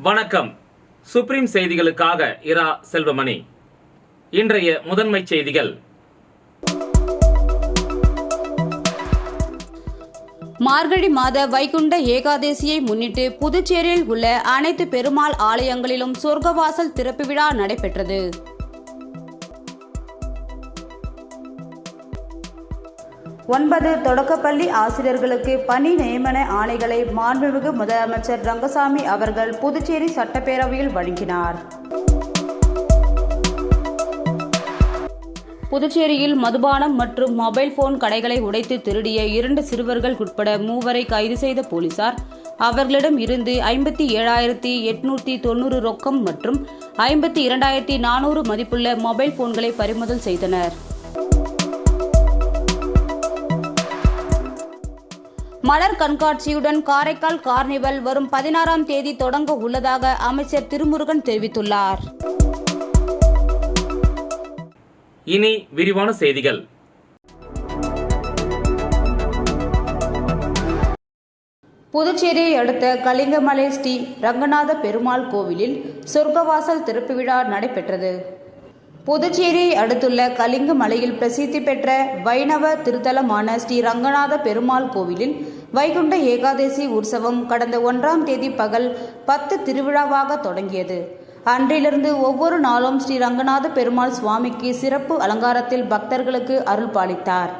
வணக்கம். சுப்ரீம் செய்திகளுக்காக இரா செல்வமணி. இன்றைய முதன்மை செய்திகள். மார்கழி மாத வைகுண்ட ஏகாதசியை முன்னிட்டு புதுச்சேரியில் உள்ள அனைத்து பெருமாள் ஆலயங்களிலும் சொர்க்கவாசல் திறப்பு விழா நடைபெற்றது. ஒன்பது தொடக்கப்பள்ளி ஆசிரியர்களுக்கு பணி நியமன ஆணைகளை மாண்புமிகு முதலமைச்சர் ரங்கசாமி அவர்கள் புதுச்சேரி சட்டப்பேரவையில் வழங்கினார். புதுச்சேரியில் மதுபானம் மற்றும் மொபைல் போன் கடைகளை உடைத்து திருடிய 2 சிறுவர்கள் உட்பட 3 கைது செய்த போலீசார் அவர்களிடம் இருந்து 57,890 ரொக்கம் மற்றும் 52,400 மதிப்புள்ள மொபைல் போன்களை பறிமுதல் செய்தனர். மலர் கண்காட்சியுடன் காரைக்கால் கார்னிவல் வரும் 16ஆம் தேதி தொடங்க உள்ளதாக அமைச்சர் திருமுருகன் தெரிவித்துள்ளார். இனி விரிவான செய்திகள். புதுச்சேரியை அடுத்த கலிங்கமலை ஸ்ரீ ரங்கநாத பெருமாள் கோவிலில் சொர்க்கவாசல் திறப்பு விழா நடைபெற்றது. புதுச்சேரியை அடுத்துள்ள கலிங்கமலையில் பிரசித்தி பெற்ற வைணவ திருத்தலமான ஸ்ரீ ரங்கநாத பெருமாள் கோவிலில் வைகுண்ட ஏகாதசி உற்சவம் கடந்த 1ஆம் தேதி பகல் 10 திருவிழாவாக தொடங்கியது. அன்றிலிருந்து ஒவ்வொரு நாளும் ஸ்ரீ ரங்கநாத பெருமாள் சுவாமிக்கு சிறப்பு அலங்காரத்தில் பக்தர்களுக்கு அருள் பாலித்தார்.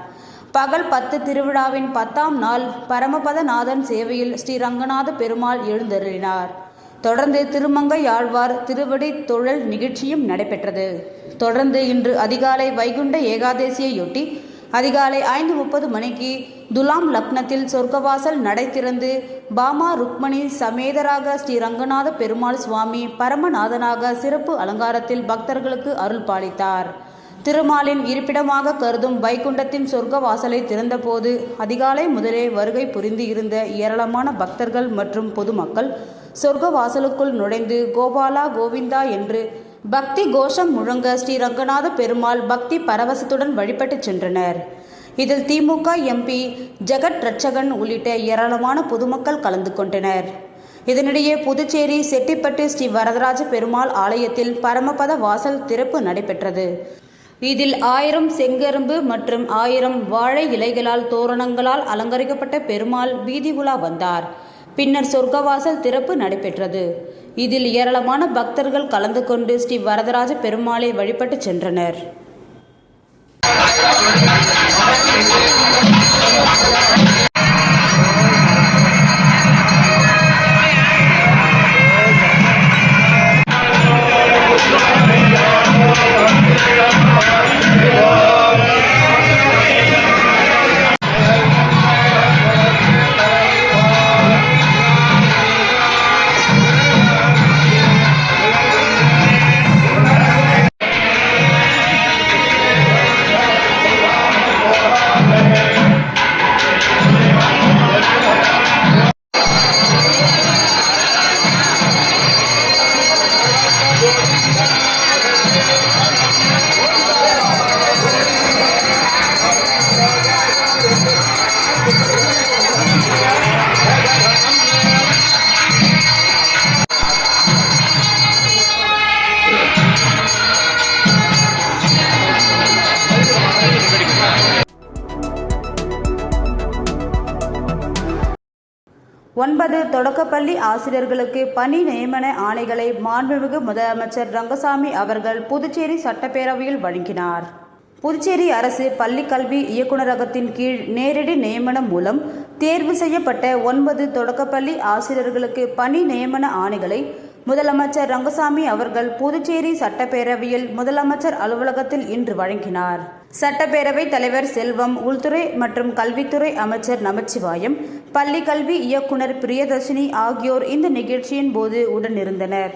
பகல் 10 திருவிழாவின் 10ஆம் நாள் பரமபதநாதன் சேவையில் ஸ்ரீ ரங்கநாத பெருமாள் எழுந்தருளினார். தொடர்ந்து திருமங்கையாழ்வார் திருவடி தொழல் நிகழ்ச்சியும் நடைபெற்றது. தொடர்ந்து இன்று அதிகாலை வைகுண்ட ஏகாதசியையொட்டி அதிகாலை 5:30 மணிக்கு துலாம் லக்னத்தில் சொர்க்கவாசல் நடை திறந்து பாமா ருக்மணி சமேதராக ஸ்ரீ ரங்கநாத பெருமாள் சுவாமி பரமநாதனாக சிறப்பு அலங்காரத்தில் பக்தர்களுக்கு அருள் பாலித்தார். திருமாலின் இருப்பிடமாக கருதும் வைகுண்டத்தின் சொர்க்க வாசலை திறந்தபோது அதிகாலை முதலே வருகை புரிந்து இருந்த ஏராளமான பக்தர்கள் மற்றும் பொதுமக்கள் சொர்க்க வாசலுக்குள் நுழைந்து கோபாலா கோவிந்தா என்று பக்தி கோஷம் முழங்க ஸ்ரீ ரங்கநாத பெருமாள் பக்தி பரவசத்துடன் வழிபட்டு சென்றனர். இதில் திமுக எம்பி ஜெகத் ரட்சகன் உள்ளிட்ட ஏராளமான பொதுமக்கள் கலந்து கொண்டனர். இதனிடையே புதுச்சேரி செட்டிப்பட்டு ஸ்ரீ வரதராஜ பெருமாள் ஆலயத்தில் பரமபத வாசல் திறப்பு நடைபெற்றது. இதில் 1000 செங்கரும்பு மற்றும் 1000 வாழை இலைகளால் தோரணங்களால் அலங்கரிக்கப்பட்ட பெருமாள் வீதி உலா வந்தார். பின்னர் சொர்க்கவாசல் திறப்பு நடைபெற்றது. இதில் ஏராளமான பக்தர்கள் கலந்து கொண்டு ஸ்ரீ வரதராஜ பெருமாளை வழிபட்டு சென்றனர். ஒன்பது தொடக்கப்பள்ளி ஆசிரியர்களுக்கு பணி நியமன ஆணைகளை மாண்புமிகு முதலமைச்சர் ரங்கசாமி அவர்கள் புதுச்சேரி சட்டப்பேரவையில் வழங்கினார். புதுச்சேரி அரசு பள்ளிக்கல்வி இயக்குநரகத்தின் கீழ் நேரடி நியமனம் மூலம் தேர்வு செய்யப்பட்ட 9 தொடக்கப்பள்ளி ஆசிரியர்களுக்கு பணி நியமன ஆணைகளை முதலமைச்சர் ரங்கசாமி அவர்கள் புதுச்சேரி சட்டப்பேரவையில் முதலமைச்சர் அலுவலகத்தில் இன்று வழங்கினார். சட்டப்பேரவைத் தலைவர் செல்வம், உள்துறை மற்றும் கல்வித்துறை அமைச்சர் நமச்சிவாயம், பள்ளி கல்வி இயக்குனர் பிரியதர்ஷினி ஆகியோர் இந்த நிகழ்ச்சியின் போது உடனிருந்தனர்.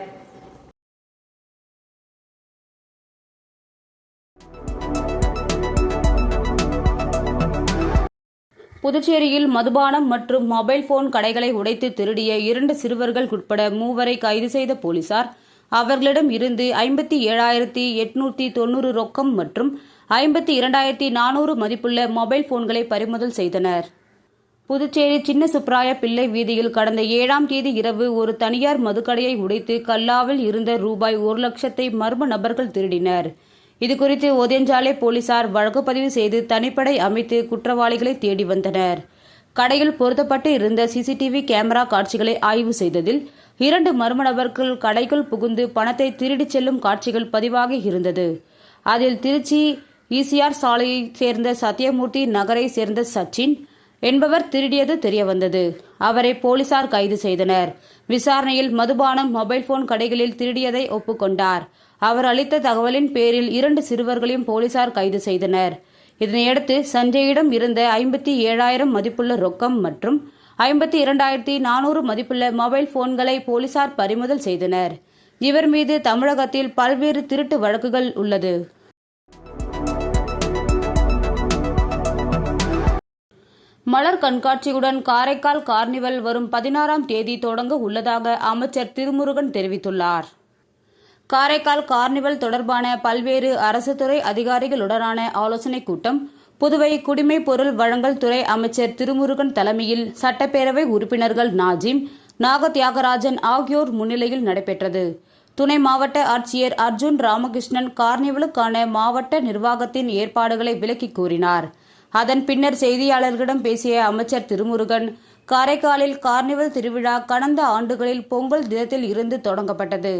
புதுச்சேரியில் மதுபானம் மற்றும் மொபைல் போன் கடைகளை உடைத்து திருடிய 2 சிறுவர்கள் உட்பட 3 கைது செய்த போலீசார் அவர்களிடம் இருந்து 57,890 ரொக்கம் மற்றும் 52,400 மதிப்புள்ள மொபைல் போன்களை பறிமுதல் செய்தனர். புதுச்சேரி சின்ன சுப்ராய பிள்ளை வீதியில் கடந்த 7ஆம் தேதி இரவு ஒரு தனியார் மதுக்கடையை உடைத்து கல்லாவில் இருந்த ரூபாய் 1,00,000 மர்ம நபர்கள் திருடினர். இதுகுறித்து ஒதியஞ்சாலை போலீசார் வழக்கு பதிவு செய்து தனிப்படை அமைத்து குற்றவாளிகளை தேடி வந்தனர். கடையில் பொருத்தப்பட்டு இருந்த சிசிடிவி கேமரா காட்சிகளை ஆய்வு செய்ததில் 2 மர்ம நபர்கள் கடைக்குள் புகுந்து பணத்தை திருடிச் செல்லும் காட்சிகள் பதிவாகி இருந்தது. அதில் திருச்சி ஈசிஆர் சாலையைச் சேர்ந்த சத்தியமூர்த்தி நகரை சேர்ந்த சச்சின் என்பவர் திருடியது தெரியவந்தது. அவரை போலீசார் கைது செய்தனர். விசாரணையில் மதுபானம், மொபைல் போன் கடைகளில் திருடியதை ஒப்புக்கொண்டார். அவர் அளித்த தகவலின் பேரில் 2 சிறுவர்களையும் போலீசார் கைது செய்தனர். இதனையடுத்து சஞ்சயிடம் இருந்த 57,000 மதிப்புள்ள ரொக்கம் மற்றும் 52,400 மதிப்புள்ள மொபைல் போன்களை போலீசார் பறிமுதல் செய்தனர். இவர் மீது தமிழகத்தில் பல்வேறு திருட்டு வழக்குகள் உள்ளது. மலர் கண்காட்சியுடன் காரைக்கால் கார்னிவல் வரும் 16ஆம் தேதி தொடங்க உள்ளதாக அமைச்சர் திருமுருகன் தெரிவித்துள்ளார். காரைக்கால் கார்னிவல் தொடர்பான பல்வேறு அரசு துறை அதிகாரிகளுடனான ஆலோசனைக் கூட்டம் புதுவை குடிமைப் பொருள் வழங்கல் துறை அமைச்சர் திருமுருகன் தலைமையில் சட்டப்பேரவை உறுப்பினர்கள் நாஜிம், நாகத்யாகராஜன் ஆகியோர் முன்னிலையில் நடைபெற்றது. துணை மாவட்ட ஆட்சியர் அர்ஜுன் ராமகிருஷ்ணன் கார்னிவலுக்கான மாவட்ட நிர்வாகத்தின் ஏற்பாடுகளை விளக்கி கூறினார். அதன் பின்னர் செய்தியாளர்களிடம் பேசிய அமைச்சர் திருமுருகன், காரைக்காலில் கார்னிவல் திருவிழா கடந்த ஆண்டுகளில் பொங்கல் தினத்தில் இருந்து தொடங்கப்பட்டது.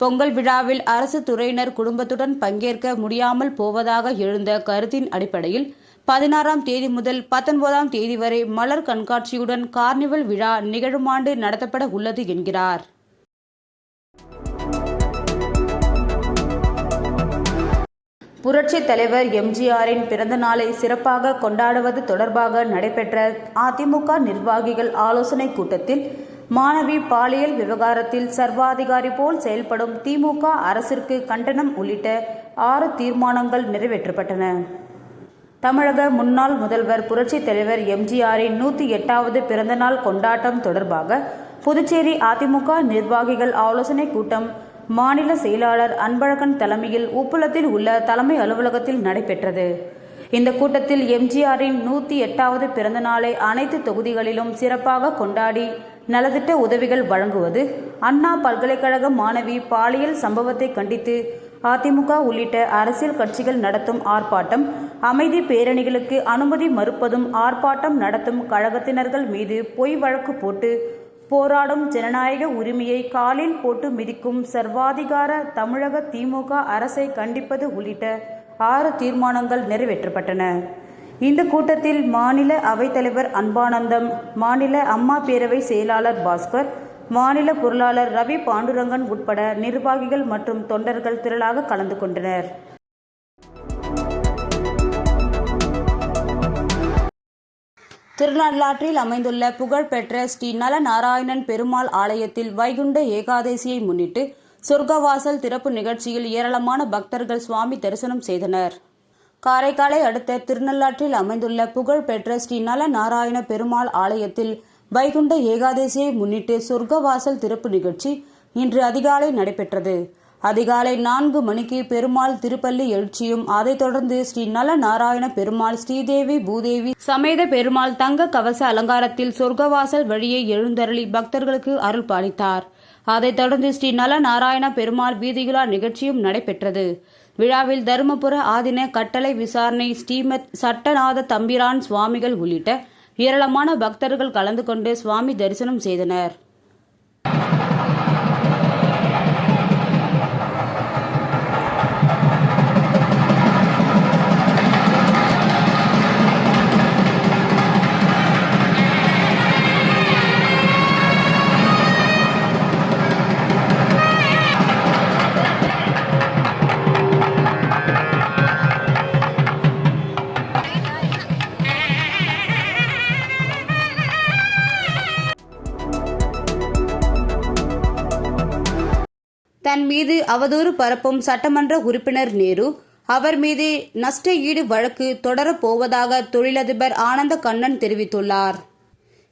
பொங்கல் விழாவில் அரசு துறையினர் குடும்பத்துடன் பங்கேற்க முடியாமல் போவதாக எழுந்த கருத்தின் அடிப்படையில் 16ஆம் தேதி முதல் 19ஆம் தேதி வரை மலர் கண்காட்சியுடன் கார்னிவல் விழா நிகழுமாண்டு நடத்தப்பட உள்ளது என்கிறார். புரட்சித் தலைவர் எம்ஜிஆரின் பிறந்த நாளை சிறப்பாக கொண்டாடுவது தொடர்பாக நடைபெற்ற அதிமுக நிர்வாகிகள் ஆலோசனைக் கூட்டத்தில் மாணவி பாலியல் விவகாரத்தில் சர்வாதிகாரி போல் செயல்படும் திமுக அரசிற்கு கண்டனம் உள்ளிட்ட 6 தீர்மானங்கள் நிறைவேற்றப்பட்டன. தமிழக முன்னாள் முதல்வர் புரட்சித் தலைவர் எம்ஜிஆரின் 108வது பிறந்தநாள் கொண்டாட்டம் தொடர்பாக புதுச்சேரி அதிமுக நிர்வாகிகள் ஆலோசனைக் கூட்டம் மாநில செயலாளர் அன்பழகன் தலைமையில் உப்புளத்தில் உள்ள தலைமை அலுவலகத்தில் நடைபெற்றது. இந்த கூட்டத்தில் எம்ஜிஆரின் 108வது பிறந்த நாளை அனைத்து தொகுதிகளிலும் சிறப்பாக கொண்டாடி நலத்திட்ட உதவிகள் வழங்குவது, அண்ணா பல்கலைக்கழக மாணவி பாலியல் சம்பவத்தை கண்டித்து அதிமுக உள்ளிட்ட அரசியல் கட்சிகள் நடத்தும் ஆர்ப்பாட்டம், அமைதி பேரணிகளுக்கு அனுமதி மறுப்பதும், ஆர்ப்பாட்டம் நடத்தும் கழகத்தினர்கள் மீது பொய் வழக்கு போட்டு போராடும் ஜனநாயக உரிமையை காலில் போட்டு மிதிக்கும் சர்வாதிகார தமிழக திமுக அரசை கண்டிப்பது உள்ளிட்ட 6 தீர்மானங்கள் நிறைவேற்றப்பட்டன. இந்த கூட்டத்தில் மாநில அவைத்தலைவர் அன்பானந்தம், மாநில அம்மா பேரவை செயலாளர் பாஸ்கர், மாநில பொருளாளர் ரவி பாண்டுரங்கன் உட்பட நிர்வாகிகள் மற்றும் தொண்டர்கள் திரளாக கலந்து கொண்டனர். திருநள்ளாற்றில் அமைந்துள்ள புகழ்பெற்ற ஸ்ரீ நலநாராயணன் பெருமாள் ஆலயத்தில் வைகுண்ட ஏகாதசியை முன்னிட்டு சொர்க்கவாசல் திறப்பு நிகழ்ச்சியில் ஏராளமான பக்தர்கள் சுவாமி தரிசனம் செய்தனர். காரைக்காலை அடுத்த திருநள்ளாற்றில் அமைந்துள்ள புகழ்பெற்ற ஸ்ரீ நலநாராயண பெருமாள் ஆலயத்தில் வைகுண்ட ஏகாதசியை முன்னிட்டு சொர்க்கவாசல் திறப்பு நிகழ்ச்சி இன்று அதிகாலை நடைபெற்றது. அதிகாலை 4 மணிக்கு பெருமாள் திருப்பள்ளி எழுச்சியும், அதைத் தொடர்ந்து ஸ்ரீ நலநாராயண பெருமாள், ஸ்ரீதேவி பூதேவி சமேத பெருமாள் தங்க கவச அலங்காரத்தில் சொர்க்கவாசல் வழியே எழுந்தருளி பக்தர்களுக்கு அருள் பாலித்தார். அதைத் தொடர்ந்து ஸ்ரீ நலநாராயண பெருமாள் வீதியுலா நிகழ்ச்சியும் நடைபெற்றது. விழாவில் தருமபுர ஆதீன கட்டளை விசாரணை ஸ்ரீமத் சட்டநாத தம்பிரான் சுவாமிகள் உள்ளிட்ட ஏராளமான பக்தர்கள் கலந்து கொண்டு சுவாமி தரிசனம் செய்தனர். தன் மீது அவதூறு பரப்பும் சட்டமன்ற உறுப்பினர் நேரு, அவர் மீது நஷ்ட ஈடு வழக்கு தொடரப்போவதாக தொழிலதிபர் ஆனந்த கண்ணன் தெரிவித்துள்ளார்.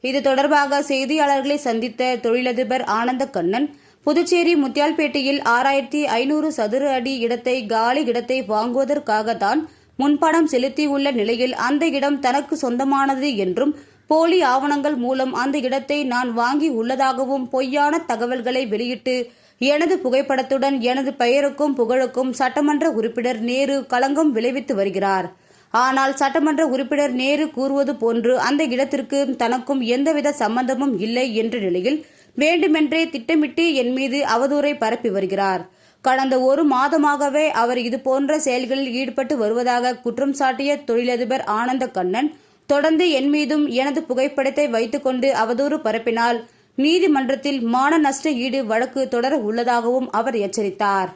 இது தொடர்பாக செய்தியாளர்களை சந்தித்த தொழிலதிபர் ஆனந்த கண்ணன், புதுச்சேரி முத்தியால்பேட்டையில் 6500 சதுர அடி இடத்தை காலி இடத்தை வாங்குவதற்காக தான் முன்பணம் செலுத்தியுள்ள நிலையில் அந்த இடம் தனக்கு சொந்தமானது என்றும் போலி ஆவணங்கள் மூலம் அந்த இடத்தை நான் வாங்கி உள்ளதாகவும் பொய்யான தகவல்களை வெளியிட்டு எனது புகைப்படத்துடன் எனது பெயருக்கும் புகழுக்கும் சட்டமன்ற உறுப்பினர் நேரு களங்கம் விளைவித்து வருகிறார். ஆனால் சட்டமன்ற உறுப்பினர் நேரு கூறுவது போன்று அந்த இடத்திற்கு தனக்கும் எந்தவித சம்பந்தமும் இல்லை என்ற நிலையில் வேண்டுமென்றே திட்டமிட்டு என் மீது அவதூறை பரப்பி வருகிறார். கடந்த 1 மாதமாகவே அவர் இதுபோன்ற செயல்களில் ஈடுபட்டு வருவதாக குற்றம் சாட்டிய தொழிலதிபர் ஆனந்த கண்ணன் தொடர்ந்து என் மீதும் எனது புகைப்படத்தை வைத்துக்கொண்டு அவதூறு பரப்பினால் நீதிமன்றத்தில் மான நஷ்ட ஈடு வழக்கு தொடர உள்ளதாகவும் அவர் எச்சரித்தார்.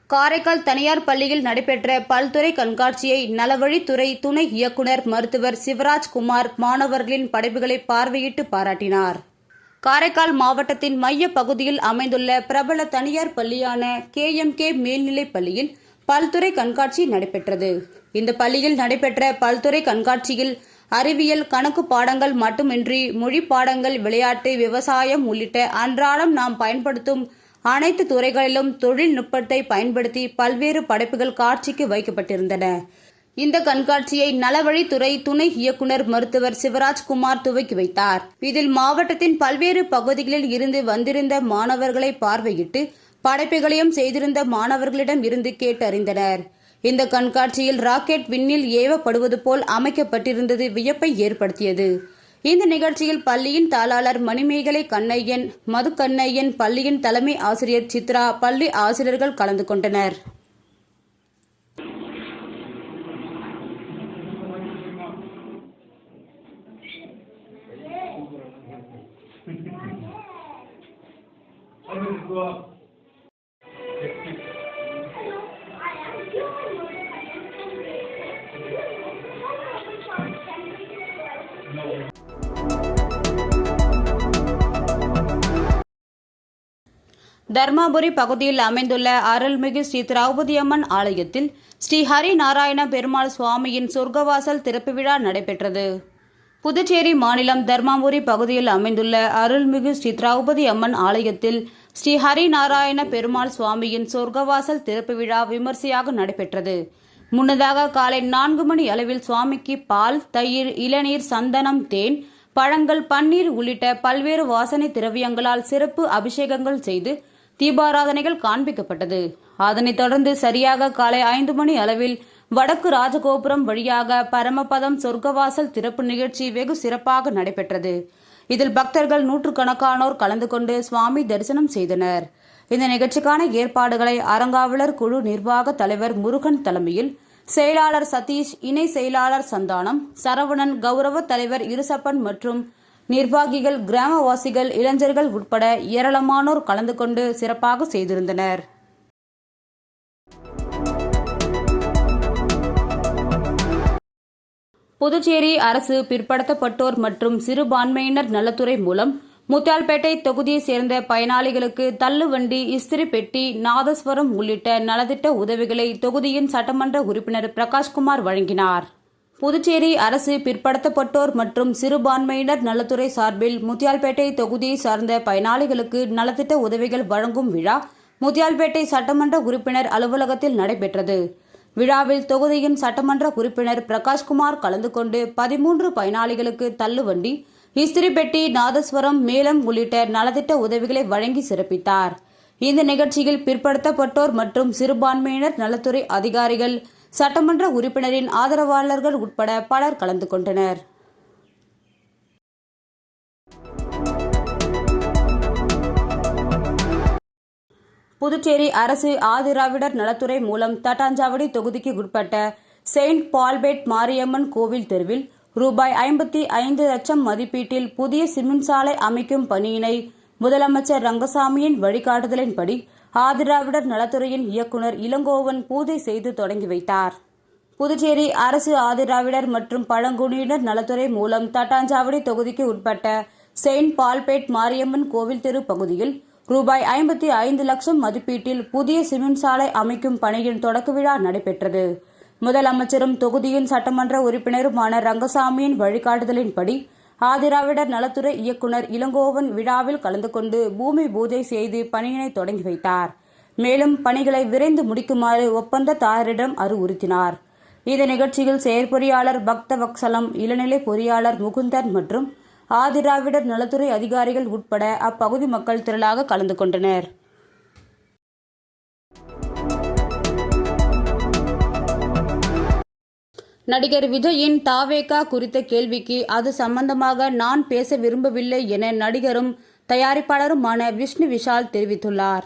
காரைக்கால் தனியார் பள்ளியில் நடைபெற்ற பல்துறை கண்காட்சியை நலவழித்துறை துணை இயக்குநர் மருத்துவர் சிவராஜ்குமார் மாணவர்களின் படைப்புகளை பார்வையிட்டு பாராட்டினார். காரைக்கால் மாவட்டத்தின் மைய பகுதியில் அமைந்துள்ள பிரபல தனியார் பள்ளியான KMK மேல்நிலைப் பள்ளியில் பல்துறை கண்காட்சி நடைபெற்றது. இந்த பள்ளியில் நடைபெற்ற பல்துறை கண்காட்சியில் அறிவியல், கணக்கு பாடங்கள் மட்டுமின்றி மொழி பாடங்கள், விளையாட்டு, விவசாயம் உள்ளிட்ட அன்றாடம் நாம் பயன்படுத்தும் அனைத்து துறைகளிலும் தொழில்நுட்பத்தை பயன்படுத்தி பல்வேறு படைப்புகள் காட்சிக்கு வைக்கப்பட்டிருந்தன. இந்த கண்காட்சியை நலவழித்துறை துணை இயக்குநர் மருத்துவர் சிவராஜ்குமார் துவக்கி வைத்தார். இதில் மாவட்டத்தின் பல்வேறு பகுதிகளில் இருந்து வந்திருந்த மாணவர்களை பார்வையிட்டு படைப்புகளையும் செய்திருந்த மாணவர்களிடம் இருந்து கேட்டறிந்தனர். இந்த கண்காட்சியில் ராக்கெட் விண்ணில் ஏவப்படுவது போல் அமைக்கப்பட்டிருந்தது வியப்பை ஏற்படுத்தியது. இந்த நிகழ்ச்சியில் பள்ளியின் தாளாளர் மணிமேகலை கண்ணையன், மது கண்ணையன், பள்ளியின் தலைமை ஆசிரியர் சித்ரா, பள்ளி ஆசிரியர்கள் கலந்து கொண்டனர். தர்மாபுரி பகுதியில் அமைந்துள்ள அருள்மிகு ஸ்ரீ திரௌபதி அம்மன் ஆலயத்தில் ஸ்ரீ ஹரி நாராயண பெருமாள் சுவாமியின் சொர்க்கவாசல் திறப்பு விழா நடைபெற்றது. புதுச்சேரி மாநிலம் தர்மாபுரி பகுதியில் அமைந்துள்ள அருள்மிகு ஸ்ரீ திரௌபதி அம்மன் ஆலயத்தில் ஸ்ரீ ஹரி நாராயண பெருமாள் சுவாமியின் சொர்க்கவாசல் திறப்பு விழா விமர்சையாக நடைபெற்றது. முன்னதாக காலை 4 மணி அளவில் சுவாமிக்கு பால், தயிர், இளநீர், சந்தனம், தேன், பழங்கள், பன்னீர் உள்ளிட்ட பல்வேறு வாசனை திரவியங்களால் சிறப்பு அபிஷேகங்கள் செய்து தீபாராதனைகள் காண்பிக்கப்பட்டது. அதனைத் தொடர்ந்து சரியாக காலை 5 மணி அளவில் வடக்கு ராஜகோபுரம் வழியாக பரமபதம் சொர்க்கவாசல் திறப்பு நிகழ்ச்சி வெகு சிறப்பாக நடைபெற்றது. இதில் பக்தர்கள் நூற்றுக்கணக்கானோர் கலந்து கொண்டு சுவாமி தரிசனம் செய்தனர். இந்த நிகழ்ச்சிக்கான ஏற்பாடுகளை அறங்காவலர் குழு நிர்வாக தலைவர் முருகன் தலைமையில் செயலாளர் சதீஷ், இணை செயலாளர் சந்தானம், சரவணன், கௌரவ தலைவர் இருசப்பன் மற்றும் நிர்வாகிகள், கிராமவாசிகள், இளைஞர்கள் உட்பட ஏராளமானோர் கலந்து கொண்டு சிறப்பாக செய்திருந்தனர். புதுச்சேரி அரசு பிற்படுத்தப்பட்டோர் மற்றும் சிறுபான்மையினர் நலத்துறை மூலம் முத்தியால்பேட்டை தொகுதியை சேர்ந்த பயனாளிகளுக்கு தள்ளுவண்டி, இஸ்திரி பெட்டி, நாதஸ்வரம் உள்ளிட்ட நலத்திட்ட உதவிகளை தொகுதியின் சட்டமன்ற உறுப்பினர் பிரகாஷ்குமார் வழங்கினார். புதுச்சேரி அரசு பிற்படுத்தப்பட்டோர் மற்றும் சிறுபான்மையினர் நலத்துறை சார்பில் முத்தியால்பேட்டை தொகுதியை சார்ந்த பயனாளிகளுக்கு நலத்திட்ட உதவிகள் வழங்கும் விழா முத்தியால்பேட்டை சட்டமன்ற உறுப்பினர் அலுவலகத்தில் நடைபெற்றது. விழாவில் தொகுதியின் சட்டமன்ற உறுப்பினர் பிரகாஷ்குமார் கலந்து கொண்டு 13 பயனாளிகளுக்கு தள்ளுவண்டி, இஸ்திரி பெட்டி, நாதஸ்வரம், மேளம் உள்ளிட்ட நலத்திட்ட உதவிகளை வழங்கி சிறப்பித்தார். இந்த நிகழ்ச்சியில் பிற்படுத்தப்பட்டோர் மற்றும் சிறுபான்மையினர் நலத்துறை அதிகாரிகள், சட்டமன்ற உறுப்பினரின் ஆதரவாளர்கள் உட்பட பலர் கலந்து கொண்டனர். புதுச்சேரி அரசு ஆதிராவிடர் நலத்துறை மூலம் தட்டாஞ்சாவடி தொகுதிக்கு உட்பட்ட செயின்ட் பால்பேட் மாரியம்மன் கோவில் தெருவில் ரூபாய் 55 லட்சம் மதிப்பீட்டில் புதிய சிமெண்ட் சாலை அமைக்கும் பணியினை முதலமைச்சர் ரங்கசாமியின் வழிகாட்டுதலின்படி ஆதிராவிடர் நலத்துறையின் இயக்குநர் இளங்கோவன் பூஜை செய்து தொடங்கி வைத்தார். புதுச்சேரி அரசு ஆதிராவிடர் மற்றும் பழங்குடியினர் நலத்துறை மூலம் தட்டாஞ்சாவடி தொகுதிக்கு உட்பட்ட செயின்ட் பால்பேட் மாரியம்மன் கோவில் தெரு பகுதியில் ரூபாய் 55 லட்சம் மதிப்பீட்டில் புதிய சிமெண்ட் சாலை அமைக்கும் பணியின் தொடக்க விழா நடைபெற்றது. முதலமைச்சரும் தொகுதியின் சட்டமன்ற உறுப்பினருமான ரங்கசாமியின் வழிகாட்டுதலின்படி ஆதிராவிடர் நலத்துறை இயக்குநர் இளங்கோவன் விழாவில் கலந்து கொண்டு பூமி பூஜை செய்து பணியினை தொடங்கி வைத்தார். மேலும் பணிகளை விரைந்து முடிக்குமாறு ஒப்பந்ததாரரிடம் அறிவுறுத்தினார். இந்த நிகழ்ச்சியில் செயற்பொறியாளர் பக்தவத்சலம், இளநிலை பொறியாளர் முகுந்தன் மற்றும் ஆதிராவிடர் நலத்துறை அதிகாரிகள் உட்பட அப்பகுதி மக்கள் திரளாக கலந்து கொண்டனர். நடிகர் விஜயின் தாவேகா குறித்த கேள்விக்கு அது சம்பந்தமாக நான் பேச விரும்பவில்லை என நடிகரும் தயாரிப்பாளருமான விஷ்ணு விஷால் தெரிவித்துள்ளார்.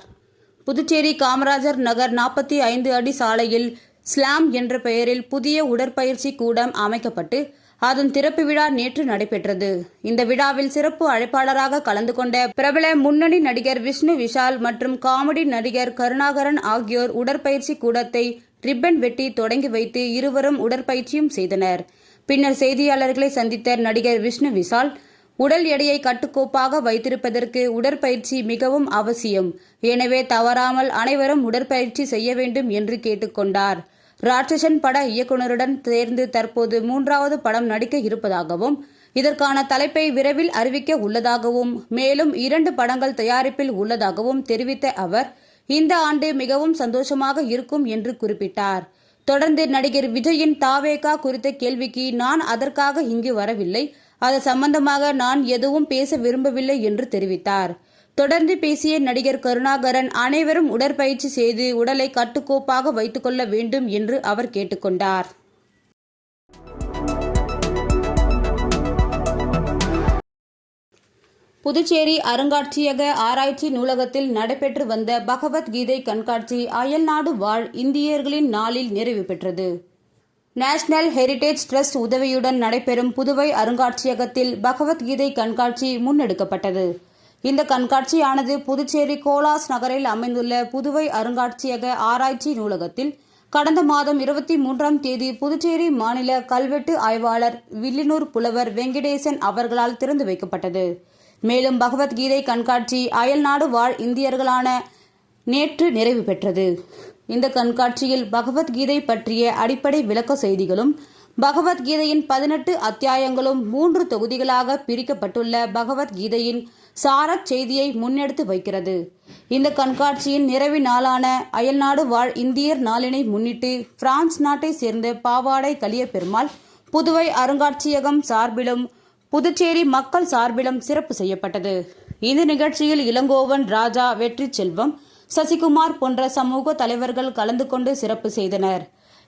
புதுச்சேரி காமராஜர் நகர் 45 அடி சாலையில் ஸ்லாம் என்ற பெயரில் புதிய உடற்பயிற்சி கூடம் அமைக்கப்பட்டு அதன் திறப்பு விழா நேற்று நடைபெற்றது. இந்த விழாவில் சிறப்பு அழைப்பாளராக கலந்து கொண்ட பிரபல முன்னணி நடிகர் விஷ்ணு விஷால் மற்றும் காமெடி நடிகர் கருணாகரன் ஆகியோர் உடற்பயிற்சி கூடத்தை ரிப்பன் வெட்டி தொடங்கி வைத்து இருவரும் உடற்பயிற்சியும் செய்தனர். பின்னர் செய்தியாளர்களை சந்தித்த நடிகர் விஷ்ணு விஷால், உடல் எடையை கட்டுக்கோப்பாக வைத்திருப்பதற்கு உடற்பயிற்சி மிகவும் அவசியம். எனவே தவறாமல் அனைவரும் உடற்பயிற்சி செய்ய வேண்டும் என்று கேட்டுக்கொண்டார். ராட்சசன் பட இயக்குனருடன் சேர்ந்து தற்போது 3வது படம் நடிக்க இருப்பதாகவும் இதற்கான தலைப்பை விரைவில் அறிவிக்க உள்ளதாகவும் மேலும் 2 படங்கள் தயாரிப்பில் உள்ளதாகவும் தெரிவித்த அவர், இந்த ஆண்டு மிகவும் சந்தோஷமாக இருக்கும் என்று குறிப்பிட்டார். தொடர்ந்து நடிகர் விஜயின் தாவேகா குறித்த கேள்விக்கு நான் அதற்காக இங்கு வரவில்லை, அது சம்பந்தமாக நான் எதுவும் பேச விரும்பவில்லை என்று தெரிவித்தார். தொடர்ந்து பேசிய நடிகர் கருணாகரன், அனைவரும் உடற்பயிற்சி செய்து உடலை கட்டுக்கோப்பாக வைத்துக்கொள்ள வேண்டும் என்று அவர் கேட்டுக்கொண்டார். புதுச்சேரி அருங்காட்சியக ஆராய்ச்சி நூலகத்தில் நடைபெற்று வந்த பகவத்கீதை கண்காட்சி அயல்நாடு வாழ் இந்தியர்களின் நாளில் நிறைவு பெற்றது. நேஷனல் ஹெரிடேஜ் டிரஸ்ட் உதவியுடன் நடைபெறும் புதுவை அருங்காட்சியகத்தில் பகவத்கீதை கண்காட்சி முன்னெடுக்கப்பட்டது. இந்த கண்காட்சியானது புதுச்சேரி கோலாஸ் நகரில் அமைந்துள்ள புதுவை அருங்காட்சியக ஆராய்ச்சி நூலகத்தில் கடந்த மாதம் 23ஆம் தேதி புதுச்சேரி மாநில கல்வெட்டு ஆய்வாளர் வில்லியனூர் புலவர் வெங்கடேசன் அவர்களால் திறந்து வைக்கப்பட்டது. மேலும் பகவத்கீதை கண்காட்சி அயல்நாடு வாழ் இந்தியர்களான நேற்று நிறைவு பெற்றது. இந்த கண்காட்சியில் பகவத்கீதை பற்றிய அடிப்படை விளக்க செய்திகளும் பகவத்கீதையின் 18 அத்தியாயங்களும் 3 தொகுதிகளாக பிரிக்கப்பட்டுள்ள பகவத்கீதையின் சாரச் செய்தியை முன்னெடுத்து வைக்கிறது. இந்த கண்காட்சியின் நிறைவு நாளான அயல்நாடு வாழ் இந்தியர் நாளினை முன்னிட்டு பிரான்ஸ் நாட்டை சேர்ந்த பாவாடை கலியபெருமாள் புதுவை அருங்காட்சியகம் சார்பிலும் புதுச்சேரி மக்கள் சார்பிலும் சிறப்பு செய்யப்பட்டது. இந்த நிகழ்ச்சியில் இளங்கோவன் ராஜா, வெற்றி செல்வம், சசிகுமார் போன்ற சமூக தலைவர்கள் கலந்து கொண்டு சிறப்பு செய்தனர்.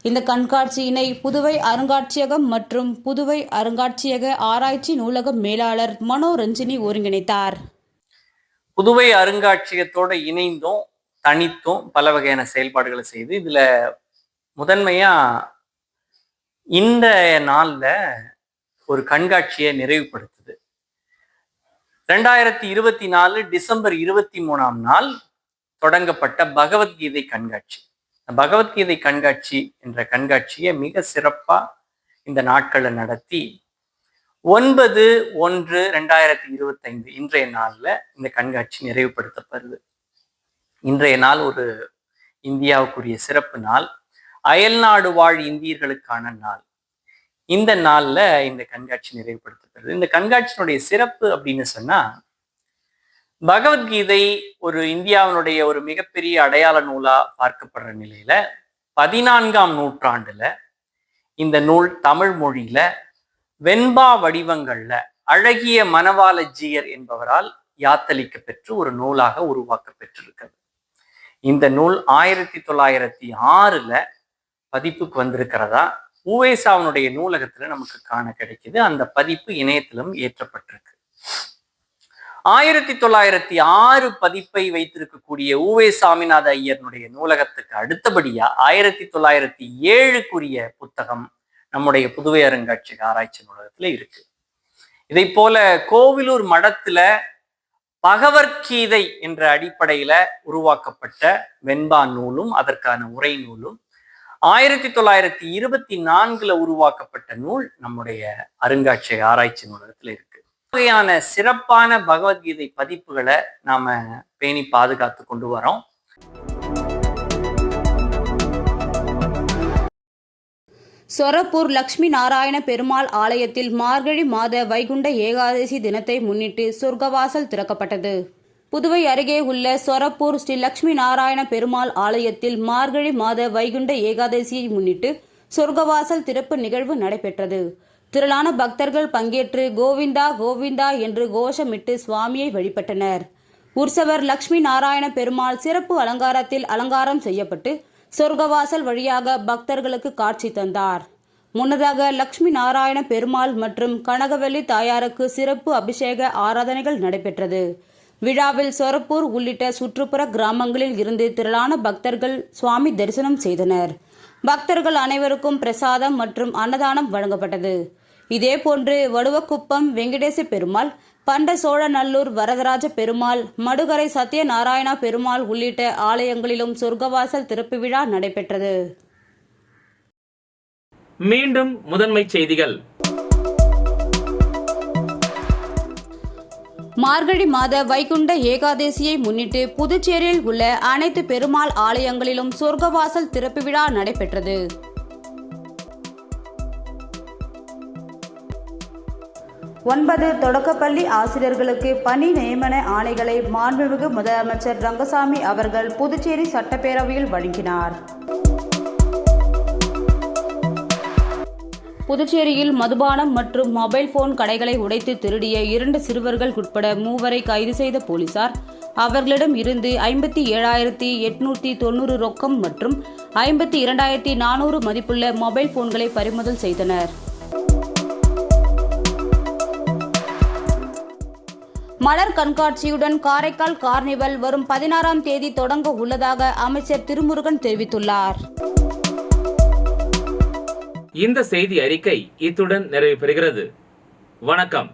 இந்த கண்காட்சியினை புதுவை அருங்காட்சியகம் மற்றும் புதுவை அருங்காட்சியக ஆராய்ச்சி நூலக மேலாளர் மனோரஞ்சினி ஒருங்கிணைத்தார். புதுவை அருங்காட்சியகத்தோடு இணைந்தும் தனித்தும் பல வகையான செயல்பாடுகளை செய்து இதுல முதன்மையா இந்த நாள்ல ஒரு கண்காட்சியை நிறைவுபடுத்துது. 2024 டிசம்பர் 23ஆம் நாள் தொடங்கப்பட்ட பகவத்கீதை கண்காட்சி. பகவத்கீதை கண்காட்சி என்ற கண்காட்சியை மிக சிறப்பா இந்த நாட்களை நடத்தி 9/1/2025 இன்றைய நாள்ல இந்த கண்காட்சி நிறைவுபடுத்தப்படுது. இன்றைய நாள் ஒரு இந்தியாவுக்குரிய சிறப்பு நாள், அயல்நாடு வாழ் இந்தியர்களுக்கான நாள். இந்த நாள்ல இந்த கண்காட்சி நிறைவுபடுத்தப்படுது. இந்த கண்காட்சியினுடைய சிறப்பு அப்படின்னு சொன்னா, பகவத்கீதை ஒரு இந்தியாவினுடைய ஒரு மிகப்பெரிய அடையாள நூலா பார்க்கப்படுற நிலையில 14ஆம் நூற்றாண்டுல இந்த நூல் தமிழ் மொழியில வெண்பா வடிவங்கள்ல அழகிய மணவாளஜியர் என்பவரால் யாத்தளிக்க பெற்று ஒரு நூலாக உருவாக்க பெற்றிருக்கிறது. இந்த நூல் 1906ல பதிப்புக்கு வந்திருக்கிறதா உவேசாவினுடைய நூலகத்துல நமக்கு காண கிடைக்குது. அந்த பதிப்பு இணையத்திலும் ஏற்றப்பட்டிருக்கு. 1906 பதிப்பை வைத்திருக்கக்கூடிய உவே சாமிநாத ஐயர்னுடைய நூலகத்துக்கு அடுத்தபடியா 1907க்குரிய புத்தகம் நம்முடைய புதுவை அருங்காட்சியக ஆராய்ச்சி நூலகத்துல இருக்கு. இதை போல கோவிலூர் மடத்துல பகவத்கீதை என்ற அடிப்படையில உருவாக்கப்பட்ட வெண்பா நூலும் அதற்கான உரை நூலும் 1924ல உருவாக்கப்பட்ட நூல் நம்முடைய அருங்காட்சியக ஆராய்ச்சி நூலகத்துல இருக்கு. வகையான சிறப்பான பகவத்கீதை பதிப்புகளை நாம பேணி பாதுகாத்து கொண்டு வரோம். சொரப்பூர் லட்சுமி நாராயண பெருமாள் ஆலயத்தில் மார்கழி மாத வைகுண்ட ஏகாதசி தினத்தை முன்னிட்டு சொர்க்கவாசல் திறக்கப்பட்டது. புதுவை அருகே உள்ள சொரப்பூர் ஸ்ரீ லட்சுமி நாராயண பெருமாள் ஆலயத்தில் மார்கழி மாத வைகுண்ட ஏகாதசியை முன்னிட்டு சொர்க்கவாசல் திறப்பு நிகழ்வு நடைபெற்றது. திரளான பக்தர்கள் பங்கேற்று கோவிந்தா கோவிந்தா என்று கோஷமிட்டு சுவாமியை வழிபட்டனர். உற்சவர் லட்சுமி நாராயண பெருமாள் சிறப்பு அலங்காரத்தில் அலங்காரம் செய்யப்பட்டு சொர்க்கவாசல் வழியாக பக்தர்களுக்கு காட்சி தந்தார். முன்னதாக லட்சுமி நாராயண பெருமாள் மற்றும் கனகவல்லி தாயாருக்கு சிறப்பு அபிஷேக ஆராதனைகள் நடைபெற்றது. விழாவில் சொரப்பூர் உள்ளிட்ட சுற்றுப்புற கிராமங்களில் இருந்து திரளான பக்தர்கள் சுவாமி தரிசனம் செய்தனர். பக்தர்கள் அனைவருக்கும் பிரசாதம் மற்றும் அன்னதானம் வழங்கப்பட்டது. இதேபோன்று வடுவக்குப்பம் வெங்கடேச பெருமாள், பண்ட சோழநல்லூர் வரதராஜ பெருமாள், மடுகரை சத்யநாராயணா பெருமாள் உள்ளிட்ட ஆலயங்களிலும் சொர்க்கவாசல் திறப்பு விழா நடைபெற்றது. மீண்டும் முதன்மை செய்திகள். மார்கழி மாத வைகுண்ட ஏகாதசியை முன்னிட்டு புதுச்சேரியில் உள்ள அனைத்து பெருமாள் ஆலயங்களிலும் சொர்க்கவாசல் திறப்பு விழா நடைபெற்றது. ஒன்பது தொடக்கப்பள்ளி ஆசிரியர்களுக்கு பணி நியமன ஆணைகளை மாண்புமிகு முதலமைச்சர் ரங்கசாமி அவர்கள் புதுச்சேரி சட்டப்பேரவையில் வழங்கினார். புதுச்சேரியில் மதுபானம் மற்றும் மொபைல் போன் கடைகளை உடைத்து திருடிய 2 சிறுவர்கள் உட்பட 3 கைது செய்த போலீசார் அவர்களிடம் இருந்து 57,890 ரொக்கம் மற்றும் 52,400 மதிப்புள்ள மொபைல் போன்களை பறிமுதல் செய்தனர். மலர் கண்காட்சியுடன் காரைக்கால் கார்னிவல் வரும் 16ஆம் தேதி தொடங்க உள்ளதாக அமைச்சர் திருமுருகன் தெரிவித்துள்ளார். இந்த செய்தி அறிக்கை இத்துடன் நிறைவு பெறுகிறது. வணக்கம்.